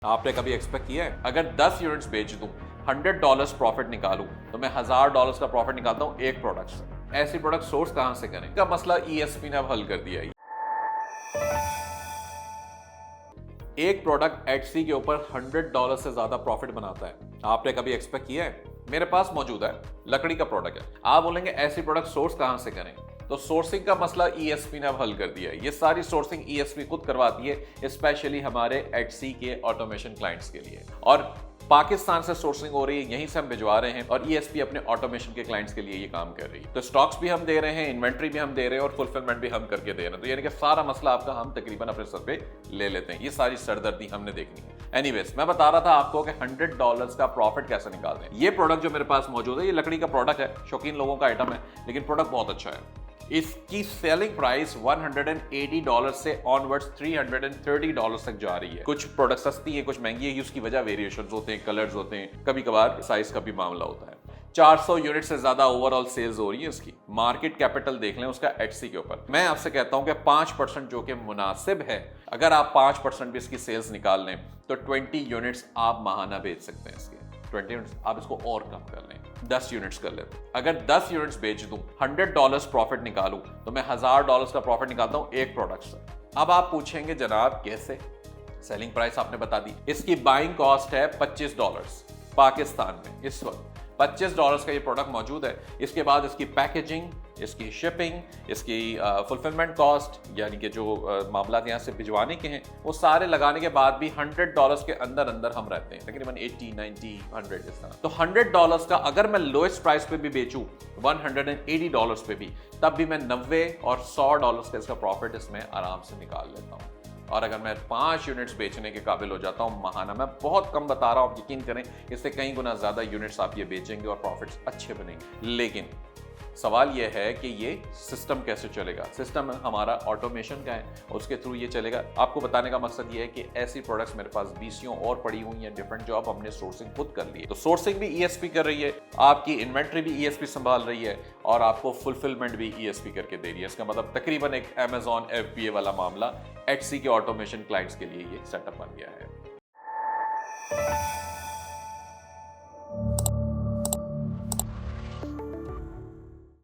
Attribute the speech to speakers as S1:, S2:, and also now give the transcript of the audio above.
S1: आपने कभी एक्सपेक्ट किया है अगर 10 यूनिट्स बेच दूं $100 प्रॉफिट निकालूं तो मैं $1000 का प्रॉफिट निकालता हूं एक प्रोडक्ट से। ऐसी प्रोडक्ट सोर्स कहां से करें का मसला ईएसपी ने अब हल कर दिया है। एक प्रोडक्ट एटसी के ऊपर $100 से ज्यादा प्रॉफिट बनाता है। आपने कभी एक्सपेक्ट किया है? मेरे पास मौजूद है, लकड़ी का प्रोडक्ट है। आप बोलेंगे ऐसी प्रोडक्ट सोर्स कहां से करें, तो सोर्सिंग का मसला ईएसपी ने अब हल कर दिया है। ये सारी सोर्सिंग ईएसपी खुद करवाती है, स्पेशली हमारे एटसी के ऑटोमेशन क्लाइंट्स के लिए। और पाकिस्तान से सोर्सिंग हो रही है, यहीं से हम भिजवा रहे हैं और ईएसपी अपने ऑटोमेशन के क्लाइंट्स के लिए ये काम कर रही है। तो स्टॉक्स भी हम दे रहे हैं, इन्वेंट्री भी हम दे रहे हैं और फुलफिलमेंट भी हम करके दे रहे हैं। तो यानी कि सारा मसला आपका हम तकरीबन अपने सर पे ले लेते हैं। ये सारी सरदर्दी हमने देखनी है। एनीवेज, मैं बता रहा था आपको कि $100 का प्रॉफिट कैसे निकालते हैं। ये प्रोडक्ट जो मेरे पास मौजूद है, ये लकड़ी का प्रोडक्ट है, शौकीन लोगों का आइटम है, लेकिन प्रोडक्ट बहुत अच्छा है। इसकी सेलिंग प्राइस $180 से ऑनवर्ड्स $330 तक जा रही है। कुछ प्रोडक्ट सस्ती है, कुछ महंगी है, उसकी वजह वेरिएशन होते हैं, कलर्स होते हैं, कभी कभार साइज का भी मामला होता है। 400 यूनिट से ज्यादा ओवरऑल सेल्स हो रही है इसकी। मार्केट कैपिटल देख लें उसका एटसी के ऊपर। मैं आपसे कहता हूं कि 5% जो कि मुनासिब है, अगर आप 5% भी इसकी सेल्स निकाल लें तो 20 यूनिट्स आप माहाना बेच सकते हैं इसके। 20 यूनिट्स आप इसको और कम कर लें, 10 यूनिट्स कर लें। अगर 10 यूनिट्स बेच दूं, $100 प्रॉफिट निकालूं तो मैं $1000 का प्रॉफिट निकालता हूं एक प्रोडक्ट से। अब आप पूछेंगे जनाब कैसे? सेलिंग प्राइस आपने बता दी। इसकी बाइंग कॉस्ट है $25 पाकिस्तान में इस वक्त। $25 का ये प्रोडक्ट मौजूद है। इसके बाद इसकी पैकेजिंग, इसकी शिपिंग, इसकी फुलफिलमेंट कॉस्ट, यानी कि जो मामला यहाँ से भिजवाने के हैं, वो सारे लगाने के बाद भी $100 के अंदर अंदर हम रहते हैं, तकरीबन 80, 90, 100 इस तरह। तो $100 का अगर मैं लोएस्ट प्राइस पे भी बेचूं, $180 पे भी, तब भी मैं 90 और $100 का इसका प्रॉफिट इसमें आराम से निकाल लेता हूँ। और अगर मैं 5 यूनिट्स बेचने के काबिल हो जाता हूं माहाना, मैं बहुत कम बता रहा हूं, यकीन करें, इससे कई गुना ज्यादा यूनिट्स आप ये बेचेंगे और प्रॉफिट्स अच्छे बनेंगे। लेकिन सवाल यह है कि ये सिस्टम कैसे चलेगा। सिस्टम हमारा ऑटोमेशन का है, उसके थ्रू ये चलेगा। आपको बताने का मकसद ये है कि ऐसी प्रोडक्ट्स मेरे पास 20 और पड़ी हुई हैं, डिफरेंट जॉब हमने सोर्सिंग खुद कर ली है। तो सोर्सिंग भी ईएसपी कर रही है, आपकी इन्वेंट्री भी ईएसपी संभाल रही है और आपको फुलफिलमेंट भी ईएसपी करके दे रही है। इसका मतलब तकरीबन एक Amazon FBA वाला मामला एटसी के ऑटोमेशन क्लाइंट्स के लिए ये सेटअप बन गया है।